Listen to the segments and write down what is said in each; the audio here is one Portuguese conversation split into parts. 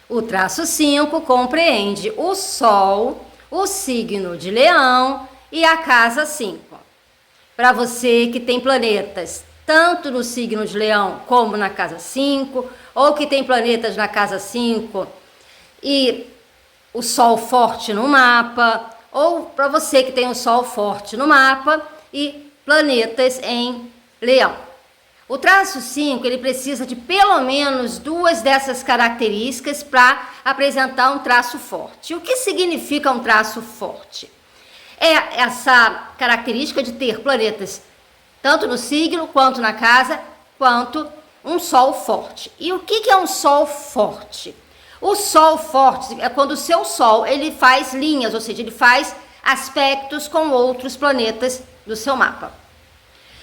O traço 5 compreende o Sol, o signo de Leão e a casa 5. Para você que tem planetas tanto no signo de Leão como na casa 5, ou que tem planetas na casa 5 e o Sol forte no mapa, ou para você que tem o Sol forte no mapa e planetas em Leão. O traço 5, ele precisa de pelo menos 2 dessas características para apresentar um traço forte. O que significa um traço forte? É essa característica de ter planetas tanto no signo, quanto na casa, quanto um Sol forte. E o que é um Sol forte? O Sol forte é quando o seu Sol ele faz linhas, ou seja, ele faz aspectos com outros planetas do seu mapa.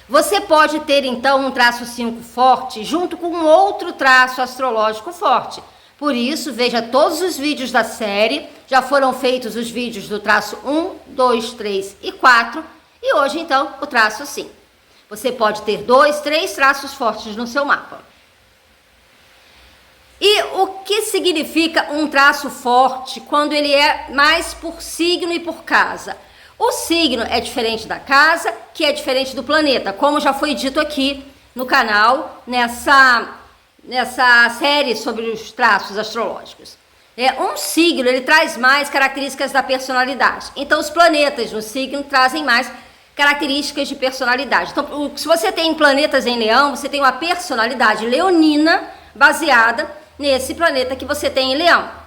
Você pode ter, então, um traço 5 forte junto com um outro traço astrológico forte. Por isso, veja todos os vídeos da série. Já foram feitos os vídeos do traço 1, 2, 3 e 4. E hoje, então, o traço 5. Você pode ter 2, 3 traços fortes no seu mapa. E o que significa um traço forte quando ele é mais por signo e por casa? O signo é diferente da casa, que é diferente do planeta, como já foi dito aqui no canal, nessa série sobre os traços astrológicos. Um signo, ele traz mais características da personalidade. Então, os planetas no signo trazem mais características de personalidade. Então, se você tem planetas em Leão, você tem uma personalidade leonina baseada nesse planeta que você tem em Leão.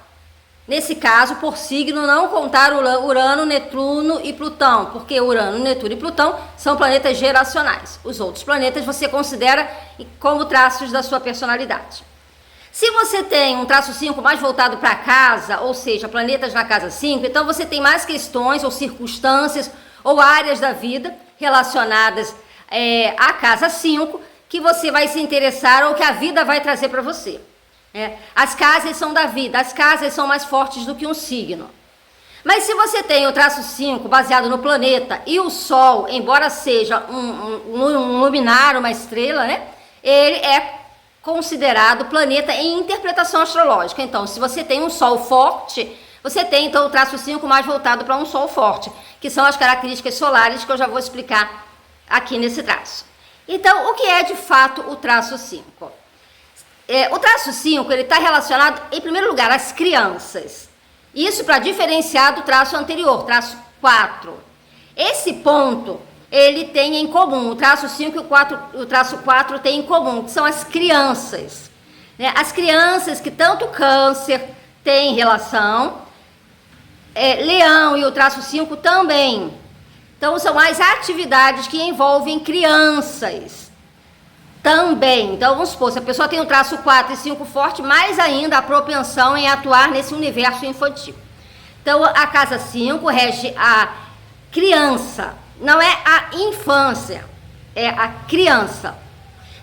Nesse caso, por signo, não contar Urano, Netuno e Plutão, porque Urano, Netuno e Plutão são planetas geracionais. Os outros planetas você considera como traços da sua personalidade. Se você tem um traço 5 mais voltado para a casa, ou seja, planetas na casa 5, então você tem mais questões ou circunstâncias ou áreas da vida relacionadas à casa 5 que você vai se interessar ou que a vida vai trazer para você. As casas são da vida, as casas são mais fortes do que um signo. Mas se você tem o traço 5 baseado no planeta e o Sol, embora seja um luminar, uma estrela, ele é considerado planeta em interpretação astrológica. Então, se você tem um Sol forte, você tem então o traço 5 mais voltado para um Sol forte, que são as características solares que eu já vou explicar aqui nesse traço. Então, o que é de fato o traço 5? O traço 5, ele está relacionado, em primeiro lugar, às crianças. Isso para diferenciar do traço anterior, traço 4. Esse ponto, ele tem em comum, o traço 5 e o traço 4 tem em comum, que são as crianças. As crianças que tanto Câncer tem relação, Leão e o traço 5 também. Então, são as atividades que envolvem crianças. Também, então vamos supor, se a pessoa tem um traço 4 e 5 forte, mais ainda a propensão em atuar nesse universo infantil. Então a casa 5 rege a criança, não é a infância, é a criança.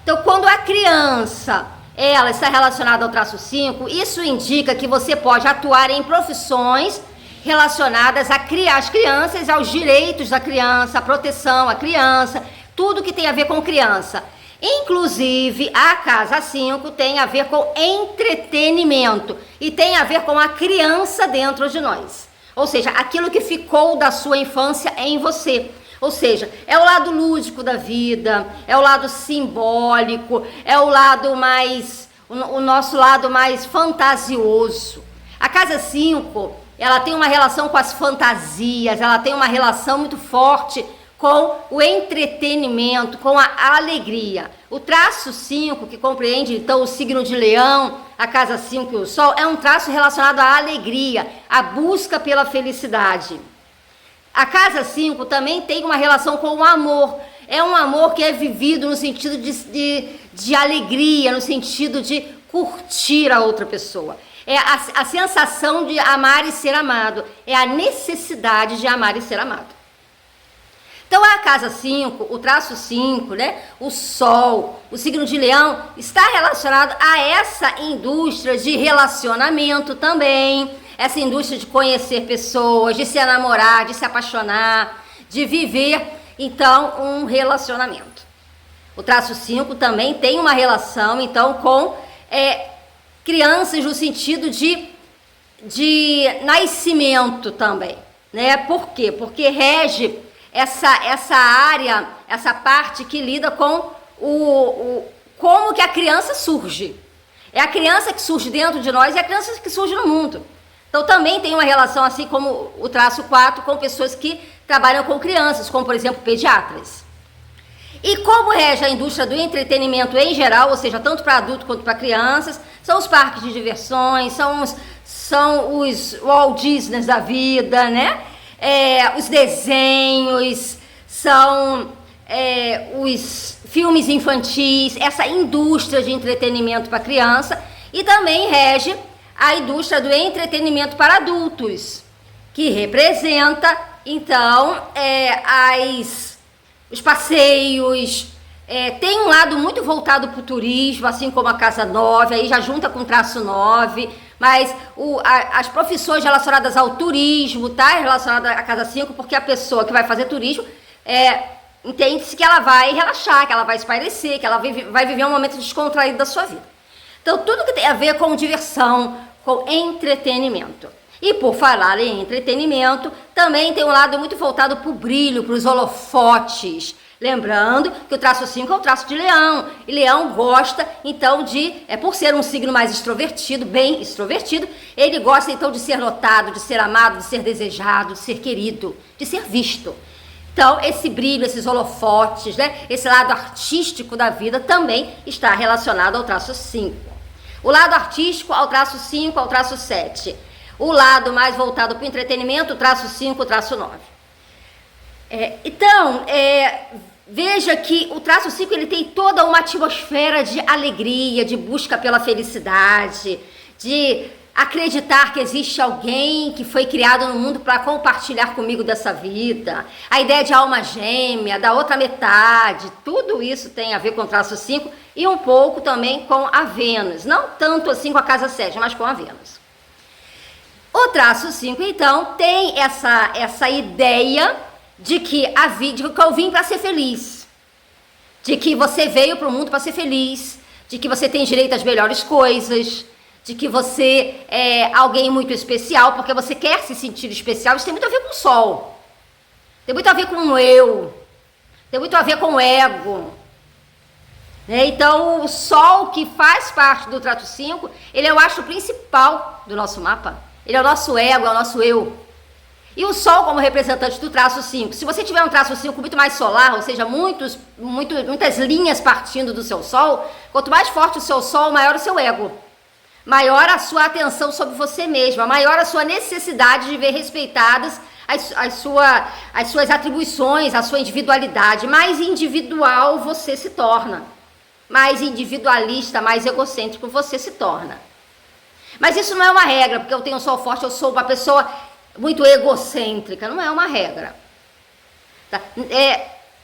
Então quando a criança ela está relacionada ao traço 5, isso indica que você pode atuar em profissões relacionadas às crianças, aos direitos da criança, à proteção à criança, tudo que tem a ver com criança. Inclusive, a casa 5 tem a ver com entretenimento e tem a ver com a criança dentro de nós. Ou seja, aquilo que ficou da sua infância em você. Ou seja, é o lado lúdico da vida, é o lado simbólico, é o lado mais, o nosso lado mais fantasioso. A casa 5, ela tem uma relação com as fantasias, ela tem uma relação muito forte com o entretenimento, com a alegria. O traço 5, que compreende então o signo de Leão, a casa 5 e o Sol, é um traço relacionado à alegria, à busca pela felicidade. A casa 5 também tem uma relação com o amor. É um amor que é vivido no sentido de alegria, no sentido de curtir a outra pessoa. É a sensação de amar e ser amado. É a necessidade de amar e ser amado. Então, a casa 5, o traço 5, o Sol, o signo de Leão, está relacionado a essa indústria de relacionamento também, essa indústria de conhecer pessoas, de se enamorar, de se apaixonar, de viver, então, um relacionamento. O traço 5 também tem uma relação, então, com crianças no sentido de nascimento também, né? Por quê? Porque rege essa área, essa parte que lida com como que a criança surge. É a criança que surge dentro de nós e a criança que surge no mundo. Então também tem uma relação, assim como o traço 4, com pessoas que trabalham com crianças, como por exemplo pediatras. E como rege a indústria do entretenimento em geral, ou seja, tanto para adultos quanto para crianças, são os parques de diversões, são os Walt Disney da vida, né? Os desenhos, são os filmes infantis, essa indústria de entretenimento para criança, e também rege a indústria do entretenimento para adultos, que representa, então, os passeios. Tem um lado muito voltado para o turismo, assim como a Casa 9, aí já junta com o traço 9, mas as profissões relacionadas ao turismo tá relacionada à Casa 5, porque a pessoa que vai fazer turismo entende-se que ela vai relaxar, que ela vai espairecer, que ela vai viver um momento descontraído da sua vida. Então, tudo que tem a ver com diversão, com entretenimento. E por falar em entretenimento, também tem um lado muito voltado para o brilho, para os holofotes. Lembrando que o traço 5 é o traço de leão. E leão gosta, então, por ser um signo mais extrovertido, bem extrovertido, ele gosta, então, de ser notado, de ser amado, de ser desejado, de ser querido, de ser visto. Então, esse brilho, esses holofotes, né, esse lado artístico da vida também está relacionado ao traço 5. O lado artístico ao traço 5, ao traço 7. O lado mais voltado para o entretenimento, o traço 5, o traço 9. Veja que o traço 5 ele tem toda uma atmosfera de alegria, de busca pela felicidade, de acreditar que existe alguém que foi criado no mundo para compartilhar comigo dessa vida. A ideia de alma gêmea, da outra metade, tudo isso tem a ver com o traço 5 e um pouco também com a Vênus. Não tanto assim com a casa 7, mas com a Vênus. O traço 5, então, tem essa ideia de que eu vim para ser feliz, de que você veio para o mundo para ser feliz, de que você tem direito às melhores coisas, de que você é alguém muito especial, porque você quer se sentir especial. Isso tem muito a ver com o Sol, tem muito a ver com o eu, tem muito a ver com o ego. Então, o Sol, que faz parte do traço 5, ele é o astro principal do nosso mapa. Ele é o nosso ego, é o nosso eu. E o Sol como representante do traço 5. Se você tiver um traço 5 muito mais solar, ou seja, muitas linhas partindo do seu Sol, quanto mais forte o seu Sol, maior o seu ego. Maior a sua atenção sobre você mesma, maior a sua necessidade de ver respeitadas as suas atribuições, a sua individualidade. Mais individual você se torna. Mais individualista, mais egocêntrico você se torna. Mas isso não é uma regra, porque eu tenho um Sol forte, eu sou uma pessoa muito egocêntrica. Não é uma regra. Tá?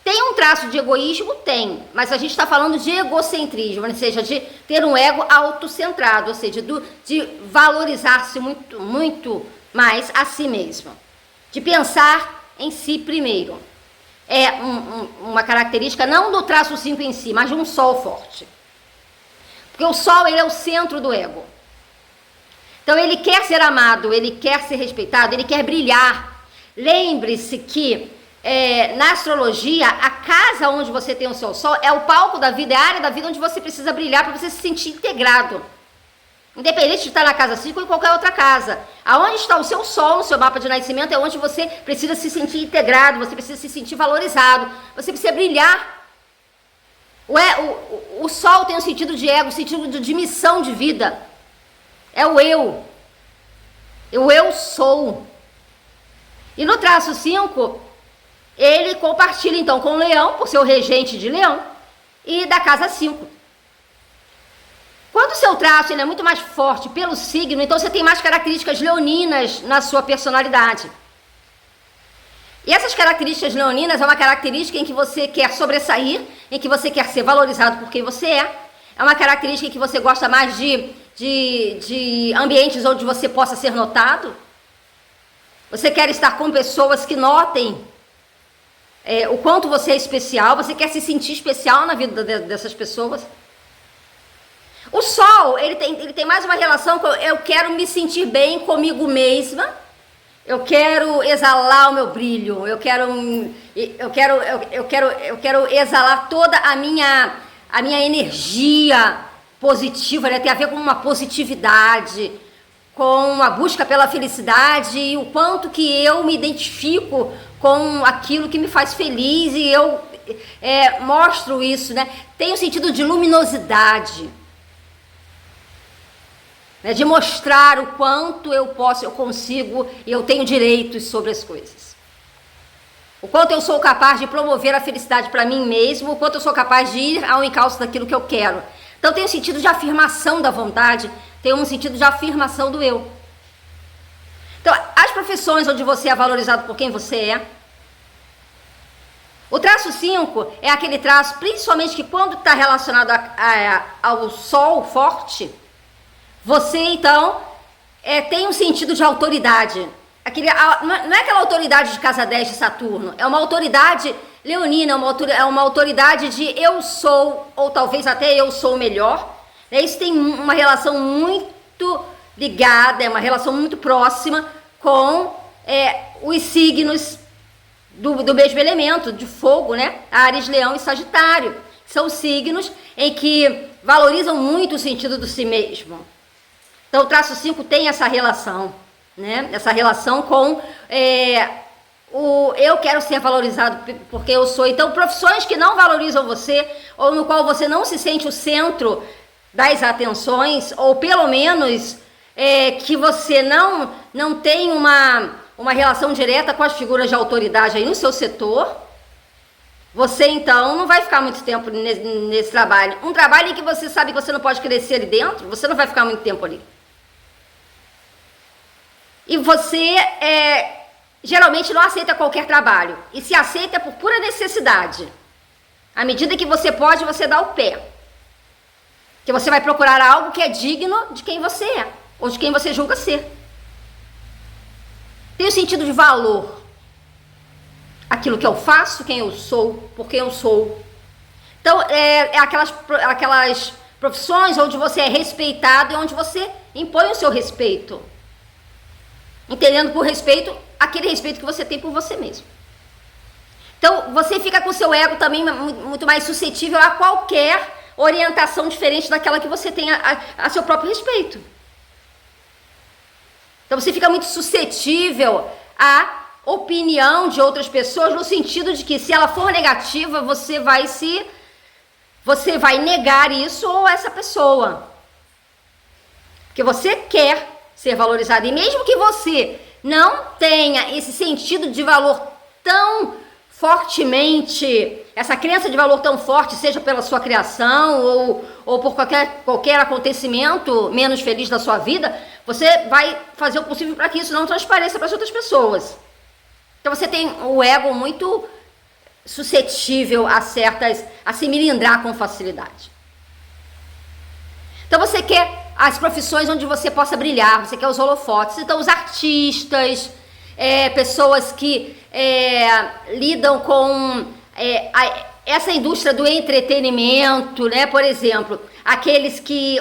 Tem um traço de egoísmo? Tem. Mas a gente está falando de egocentrismo, ou seja, de ter um ego autocentrado, ou seja, de valorizar-se muito, muito mais a si mesmo. De pensar em si primeiro. É uma característica não do traço 5 em si, mas de um Sol forte. Porque o Sol, ele é o centro do ego. Então ele quer ser amado, ele quer ser respeitado, ele quer brilhar. Lembre-se que na astrologia, a casa onde você tem o seu Sol é o palco da vida, é a área da vida onde você precisa brilhar para você se sentir integrado. Independente de estar na casa 5 ou em qualquer outra casa. Aonde está o seu Sol no seu mapa de nascimento é onde você precisa se sentir integrado, você precisa se sentir valorizado, você precisa brilhar. O Sol tem um sentido de ego, um sentido de missão de vida. É o eu. O eu sou. E no traço 5, ele compartilha então com o Leão, por ser o regente de Leão, e da casa 5. Quando o seu traço ele é muito mais forte pelo signo, então você tem mais características leoninas na sua personalidade. E essas características leoninas é uma característica em que você quer sobressair, em que você quer ser valorizado por quem você é. É uma característica em que você gosta mais de ambientes onde você possa ser notado. Você quer estar com pessoas que notem o quanto você é especial. Você quer se sentir especial na vida dessas pessoas. O Sol, ele tem mais uma relação com eu quero me sentir bem comigo mesma, eu quero exalar o meu brilho, eu quero exalar toda a minha energia positiva, né? Tem a ver com uma positividade, com a busca pela felicidade e o quanto que eu me identifico com aquilo que me faz feliz e eu mostro isso, né? Tem o sentido de luminosidade, né? De mostrar o quanto eu consigo e eu tenho direitos sobre as coisas. O quanto eu sou capaz de promover a felicidade para mim mesmo, o quanto eu sou capaz de ir ao encalço daquilo que eu quero. Então tem um sentido de afirmação da vontade, tem um sentido de afirmação do eu. Então, as profissões onde você é valorizado por quem você é. O traço 5 é aquele traço, principalmente que quando está relacionado ao sol forte, você então tem um sentido de autoridade. Não é aquela autoridade de casa 10 de Saturno, é uma autoridade leonina, é uma autoridade de eu sou, ou talvez até eu sou melhor. Isso tem uma relação muito ligada, é uma relação muito próxima com os signos do mesmo elemento, de fogo, né? Áries, Leão e Sagitário. São signos em que valorizam muito o sentido do si mesmo. Então o traço 5 tem essa relação, né? Essa relação com eu quero ser valorizado porque eu sou. Então, profissões que não valorizam você, ou no qual você não se sente o centro das atenções, ou pelo menos que você não tem uma relação direta com as figuras de autoridade aí no seu setor, você então não vai ficar muito tempo nesse trabalho. Um trabalho em que você sabe que você não pode crescer ali dentro, você não vai ficar muito tempo ali. E você geralmente não aceita qualquer trabalho. E se aceita por pura necessidade. À medida que você pode, você dá o pé. Que você vai procurar algo que é digno de quem você é. Ou de quem você julga ser. Tem o sentido de valor. Aquilo que eu faço, quem eu sou, por quem eu sou. Então, aquelas profissões onde você é respeitado e onde você impõe o seu respeito. Entendendo por respeito, aquele respeito que você tem por você mesmo. Então, você fica com o seu ego também muito mais suscetível a qualquer orientação diferente daquela que você tem a seu próprio respeito. Então, você fica muito suscetível à opinião de outras pessoas, no sentido de que se ela for negativa, você vai negar isso ou essa pessoa. Porque você quer ser valorizado. E mesmo que você não tenha esse sentido de valor tão fortemente, essa crença de valor tão forte, seja pela sua criação ou por qualquer acontecimento menos feliz da sua vida, você vai fazer o possível para que isso não transpareça para as outras pessoas. Então você tem o ego muito suscetível a se milindrar com facilidade. Então você quer as profissões onde você possa brilhar, você quer os holofotes. Então os artistas, pessoas que lidam com essa indústria do entretenimento, né? Por exemplo, aqueles que...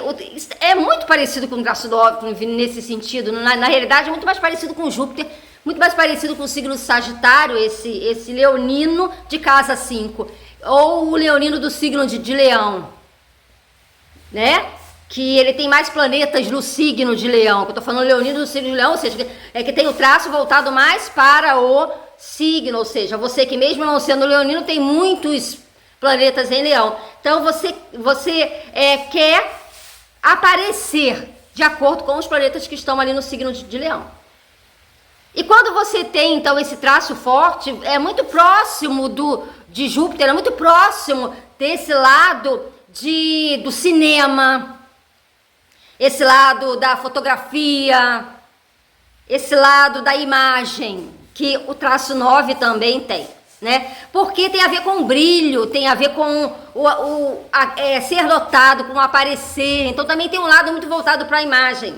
É muito parecido com o traço do óbvio nesse sentido, na realidade é muito mais parecido com Júpiter, muito mais parecido com o signo Sagitário, esse leonino de casa 5, ou o leonino do signo de Leão, né? Que ele tem mais planetas no signo de Leão, que eu tô falando leonino do signo de Leão, ou seja, que tem o traço voltado mais para o signo, ou seja, você que mesmo não sendo leonino tem muitos planetas em Leão. Então você quer aparecer de acordo com os planetas que estão ali no signo de Leão. E quando você tem então esse traço forte, é muito próximo de Júpiter, é muito próximo desse lado do cinema, esse lado da fotografia, esse lado da imagem, que o traço 9 também tem, né? Porque tem a ver com o brilho, tem a ver com ser notado, com o aparecer. Então também tem um lado muito voltado para a imagem.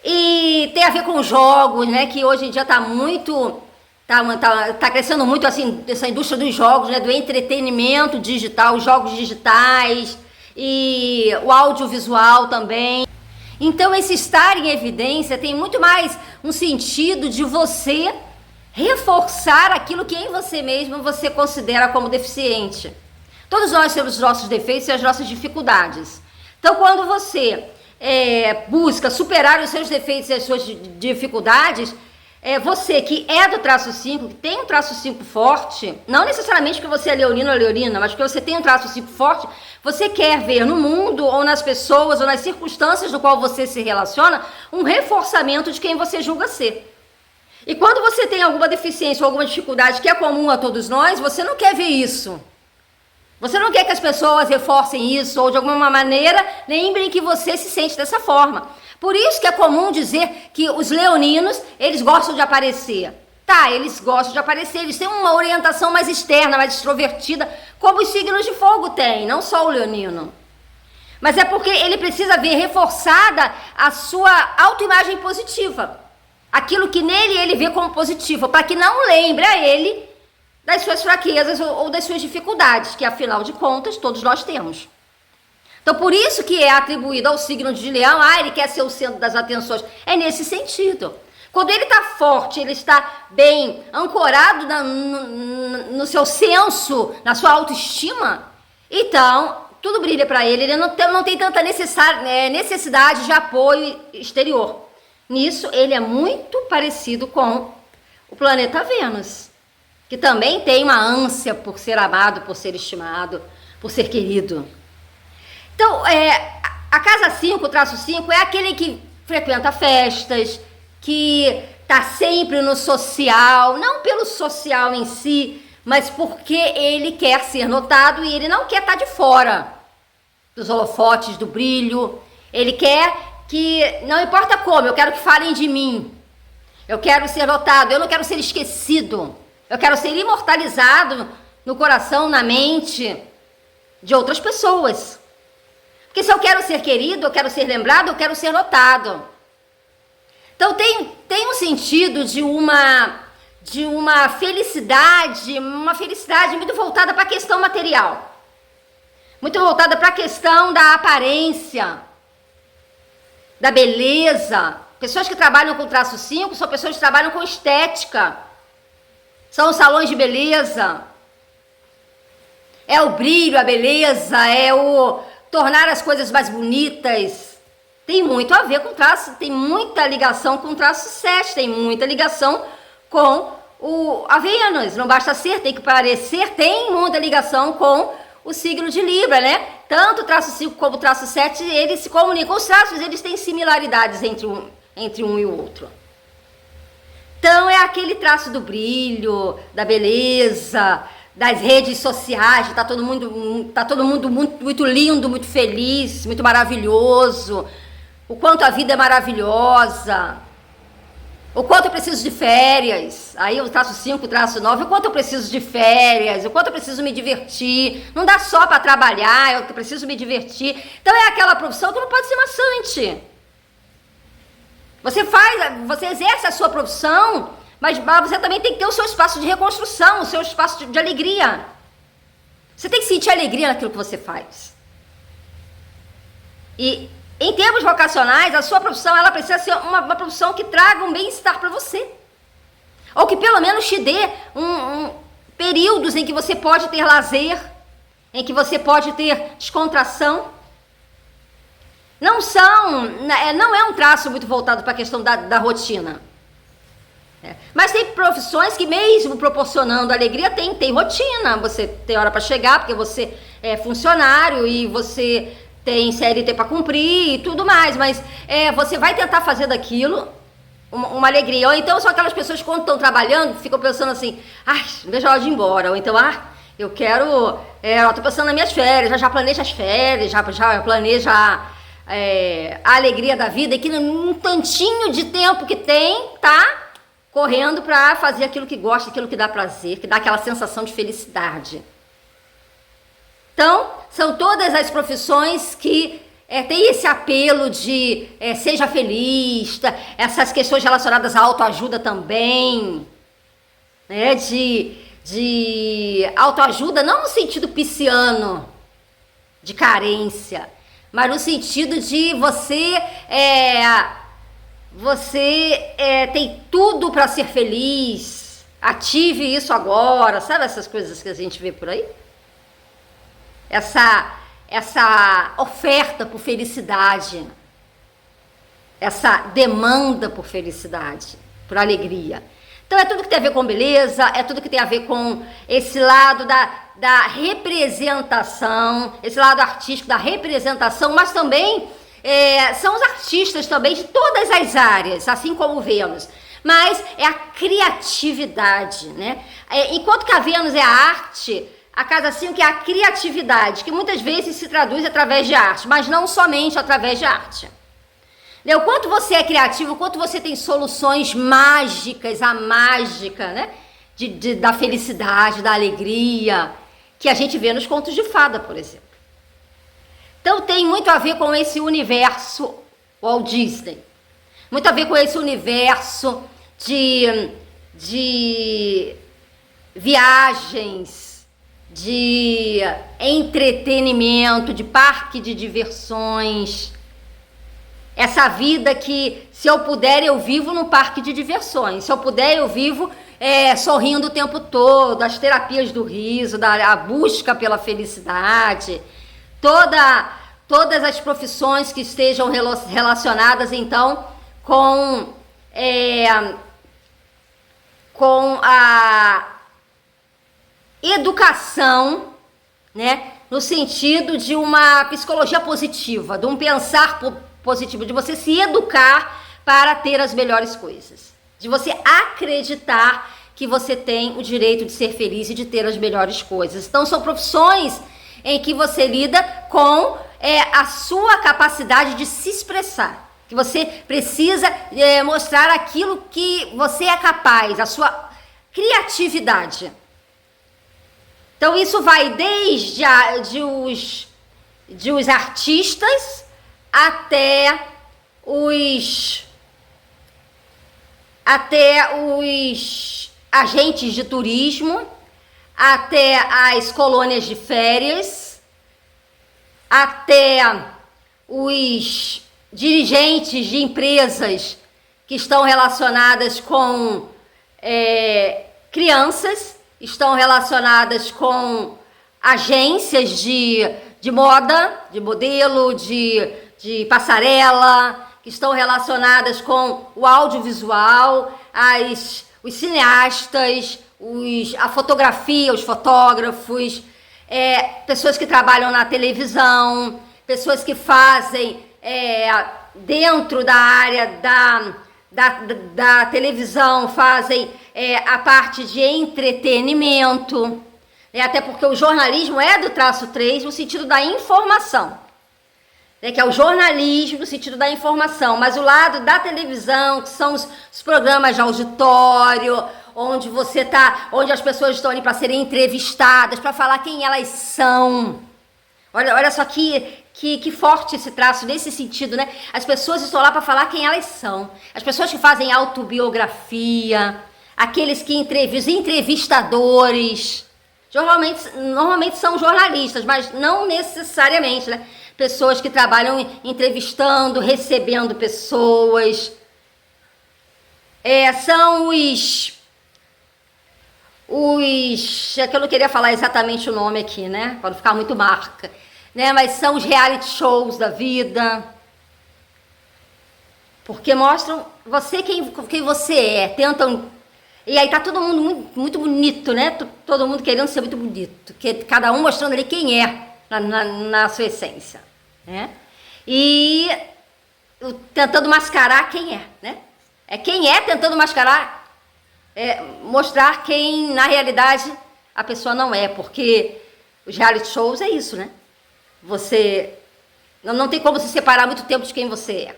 E tem a ver com jogos, né? Que hoje em dia está muito... Tá crescendo muito assim, essa indústria dos jogos, né? Do entretenimento digital, os jogos digitais. e o audiovisual também. Então, esse estar em evidência tem muito mais um sentido de você reforçar aquilo que em você mesmo você considera como deficiente. Todos nós temos os nossos defeitos e as nossas dificuldades. Então, quando você busca superar os seus defeitos e as suas dificuldades, você que é do traço 5, que tem um traço 5 forte, não necessariamente porque você é leonino ou leonina, mas porque você tem um traço 5 forte, você quer ver no mundo, ou nas pessoas, ou nas circunstâncias no qual você se relaciona, um reforçamento de quem você julga ser. E quando você tem alguma deficiência ou alguma dificuldade que é comum a todos nós, você não quer ver isso. Você não quer que as pessoas reforcem isso ou de alguma maneira lembrem que você se sente dessa forma. Por isso que é comum dizer que os leoninos, eles gostam de aparecer. Tá, eles gostam de aparecer, eles têm uma orientação mais externa, mais extrovertida, como os signos de fogo têm, não só o leonino. Mas é porque ele precisa ver reforçada a sua autoimagem positiva. Aquilo que nele ele vê como positivo, para que não lembre a ele das suas fraquezas ou das suas dificuldades, que afinal de contas todos nós temos. Então por isso que é atribuído ao signo de Leão, ele quer ser o centro das atenções, é nesse sentido. Quando ele está forte, ele está bem ancorado no seu senso, na sua autoestima, então tudo brilha para ele, ele não tem tanta necessidade de apoio exterior. Nisso ele é muito parecido com o planeta Vênus, que também tem uma ânsia por ser amado, por ser estimado, por ser querido. Então, a casa 5, o traço 5, é aquele que frequenta festas, que está sempre no social, não pelo social em si, mas porque ele quer ser notado e ele não quer estar de fora dos holofotes, do brilho. Ele quer que, não importa como, eu quero que falem de mim. Eu quero ser notado, eu não quero ser esquecido. Eu quero ser imortalizado no coração, na mente de outras pessoas. Porque se eu quero ser querido, eu quero ser lembrado, eu quero ser notado. Então tem um sentido de uma felicidade muito voltada para a questão material. Muito voltada para a questão da aparência, da beleza. Pessoas que trabalham com traço 5 são pessoas que trabalham com estética. São os salões de beleza. É o brilho, a beleza, é o tornar as coisas mais bonitas. Tem muito a ver com traço, tem muita ligação com o traço 7, tem muita ligação com a Vênus. Não basta ser, tem que parecer, tem muita ligação com o signo de Libra, né? Tanto o traço 5 como o traço 7, eles se comunicam. Os traços, eles têm similaridades entre um e o outro. Então é aquele traço do brilho, da beleza, das redes sociais, tá todo mundo muito lindo, muito feliz, muito maravilhoso. O quanto a vida é maravilhosa. O quanto eu preciso de férias. Aí o traço 5, o traço 9, o quanto eu preciso de férias, o quanto eu preciso me divertir. Não dá só para trabalhar, eu preciso me divertir. Então é aquela profissão que não pode ser maçante. Você exerce a sua profissão, mas você também tem que ter o seu espaço de reconstrução, o seu espaço de alegria. Você tem que sentir alegria naquilo que você faz. E em termos vocacionais, a sua profissão ela precisa ser uma profissão que traga um bem-estar para você. Ou que pelo menos te dê períodos em que você pode ter lazer, em que você pode ter descontração. Não é um traço muito voltado para a questão da rotina. Mas tem profissões que mesmo proporcionando alegria tem rotina. Você tem hora para chegar, porque você é funcionário e você tem CLT para cumprir e tudo mais. Mas você vai tentar fazer daquilo uma alegria. Ou então são aquelas pessoas que quando estão trabalhando ficam pensando assim, não vejo a hora de ir embora. Ou então, eu quero, eu tô pensando nas minhas férias, já planejo as férias, já planejo a alegria da vida, e que num tantinho de tempo que tem, tá correndo para fazer aquilo que gosta, aquilo que dá prazer, que dá aquela sensação de felicidade. Então, são todas as profissões que tem esse apelo de seja feliz, essas questões relacionadas à autoajuda também, né, de autoajuda, não no sentido pisciano, de carência, mas no sentido de você tem tudo para ser feliz, ative isso agora, sabe essas coisas que a gente vê por aí? Essa oferta por felicidade, essa demanda por felicidade, por alegria. Então é tudo que tem a ver com beleza, é tudo que tem a ver com esse lado da representação, esse lado artístico da representação, mas também são os artistas também de todas as áreas, assim como Vênus. Mas é a criatividade, né? Enquanto que a Vênus é a arte, a casa 5 é a criatividade, que muitas vezes se traduz através de arte, mas não somente através de arte. O quanto você é criativo, o quanto você tem soluções mágicas, a mágica, né? Da felicidade, da alegria, que a gente vê nos contos de fada, por exemplo. Então tem muito a ver com esse universo Walt Disney. Muito a ver com esse universo de viagens, de entretenimento, de parque de diversões. Essa vida que, se eu puder, eu vivo num parque de diversões. Se eu puder, eu vivo sorrindo o tempo todo, as terapias do riso, a busca pela felicidade. Todas as profissões que estejam relacionadas, então, com a educação, né? No sentido de uma psicologia positiva, de um pensar positivo, de você se educar para ter as melhores coisas, de você acreditar que você tem o direito de ser feliz e de ter as melhores coisas. Então são profissões em que você lida com a sua capacidade de se expressar, que você precisa mostrar aquilo que você é capaz, a sua criatividade. Então isso vai desde os artistas até os agentes de turismo, até as colônias de férias, até os dirigentes de empresas que estão relacionadas com crianças, estão relacionadas com agências de moda, de modelo, de passarela, que estão relacionadas com o audiovisual, os cineastas, a fotografia, os fotógrafos, pessoas que trabalham na televisão, pessoas que fazem dentro da área da televisão, fazem a parte de entretenimento, até porque o jornalismo é do traço 3 no sentido da informação, que é o jornalismo no sentido da informação, mas o lado da televisão, que são os programas de auditório, onde onde as pessoas estão ali para serem entrevistadas, para falar quem elas são. Olha só que forte esse traço nesse sentido, né? As pessoas estão lá para falar quem elas são. As pessoas que fazem autobiografia, aqueles que os entrevistadores, normalmente são jornalistas, mas não necessariamente, né? Pessoas que trabalham entrevistando, recebendo pessoas. São é que eu não queria falar exatamente o nome aqui, né? Para não ficar muito marca. Né? Mas são os reality shows da vida. Porque mostram você quem você é. Tentam. E aí tá todo mundo muito, muito bonito, né? Todo mundo querendo ser muito bonito. Cada um mostrando ali quem é na sua essência, né? E tentando mascarar quem é, né? Quem é tentando mascarar, mostrar quem na realidade a pessoa não é, porque os reality shows é isso, né? Você não tem como se separar muito tempo de quem você é.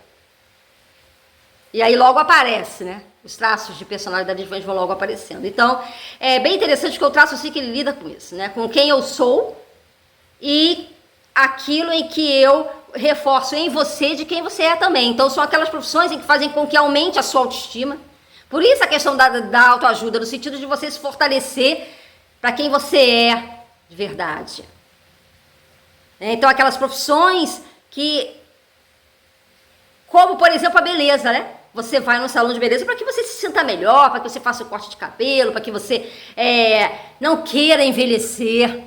E aí logo aparece, né? Os traços de personalidade vão logo aparecendo. Então, é bem interessante porque o traço assim que ele lida com isso, né? Com quem eu sou e aquilo em que eu reforço em você de quem você é também. Então, são aquelas profissões em que fazem com que aumente a sua autoestima. Por isso a questão da autoajuda, no sentido de você se fortalecer para quem você é de verdade. Então, aquelas profissões que, como por exemplo a beleza, né? Você vai no salão de beleza para que você se sinta melhor, para que você faça o corte de cabelo, para que você não queira envelhecer.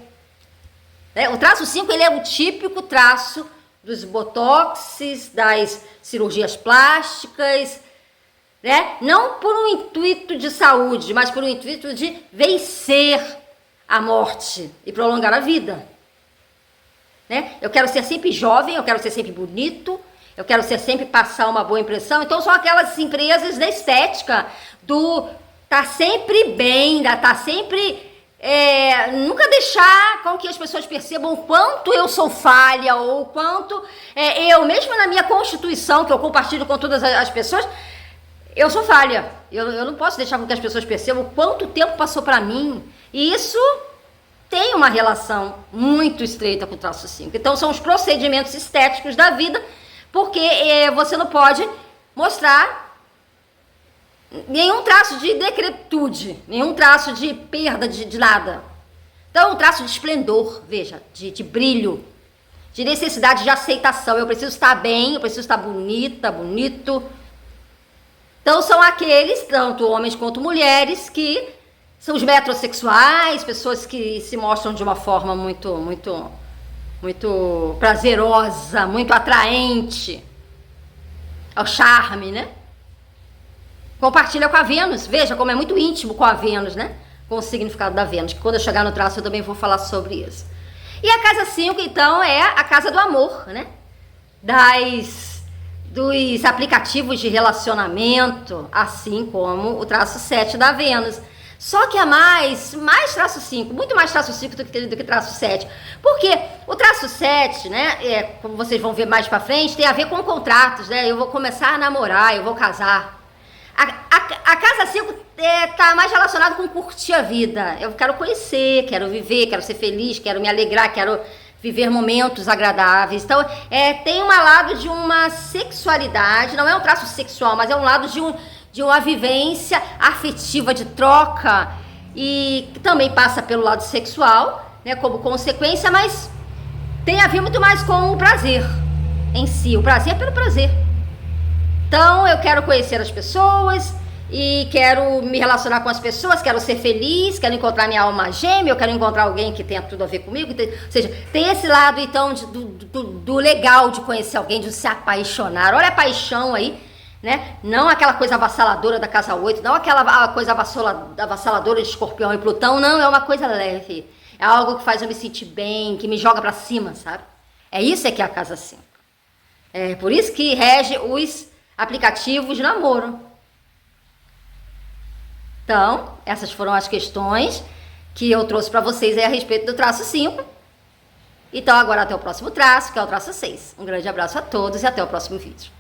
O traço 5, ele é o típico traço dos botoxes, das cirurgias plásticas, né? Não por um intuito de saúde, mas por um intuito de vencer a morte e prolongar a vida. Né? Eu quero ser sempre jovem, eu quero ser sempre bonito, eu quero ser sempre passar uma boa impressão. Então são aquelas empresas da estética, do tá sempre bem, tá sempre nunca deixar com que as pessoas percebam o quanto eu sou falha, ou o quanto eu, mesmo na minha constituição, que eu compartilho com todas as pessoas, eu sou falha. Eu não posso deixar com que as pessoas percebam o quanto tempo passou para mim. E isso tem uma relação muito estreita com o traço 5. Então são os procedimentos estéticos da vida, porque você não pode mostrar nenhum traço de decrepitude, nenhum traço de perda de nada. Então, um traço de esplendor, veja, de brilho, de necessidade de aceitação. Eu preciso estar bem, eu preciso estar bonita, bonito. Então, são aqueles, tanto homens quanto mulheres, que são os metrosexuais, pessoas que se mostram de uma forma muito, muito, muito prazerosa, muito atraente ao charme, né? Compartilha com a Vênus, veja como é muito íntimo com a Vênus, né? Com o significado da Vênus, que quando eu chegar no traço eu também vou falar sobre isso. E a casa 5, então, é a casa do amor, né? Dos aplicativos de relacionamento, assim como o traço 7 da Vênus. Só que é mais traço 5, muito mais traço 5 do que traço 7. Porque o traço 7, né, como vocês vão ver mais pra frente, tem a ver com contratos, né? Eu vou começar a namorar, eu vou casar. A casa 5 tá mais relacionado com curtir a vida. Eu quero conhecer, quero viver, quero ser feliz, quero me alegrar, quero viver momentos agradáveis. Então, tem um lado de uma sexualidade, não é um traço sexual, mas é um lado de uma vivência afetiva, de troca, e também passa pelo lado sexual, né, como consequência, mas tem a ver muito mais com o prazer em si. O prazer é pelo prazer. Então, eu quero conhecer as pessoas e quero me relacionar com as pessoas, quero ser feliz, quero encontrar minha alma gêmea, eu quero encontrar alguém que tenha tudo a ver comigo. Ou seja, tem esse lado, então, do legal de conhecer alguém, de se apaixonar. Olha a paixão aí, né? Não aquela coisa avassaladora da casa 8, não aquela coisa avassaladora de Escorpião e Plutão, não, é uma coisa leve. É algo que faz eu me sentir bem, que me joga pra cima, sabe? É isso que é a casa 5. É por isso que rege os aplicativos de namoro. Então, essas foram as questões que eu trouxe para vocês aí a respeito do traço 5. Então, agora até o próximo traço, que é o traço 6. Um grande abraço a todos e até o próximo vídeo.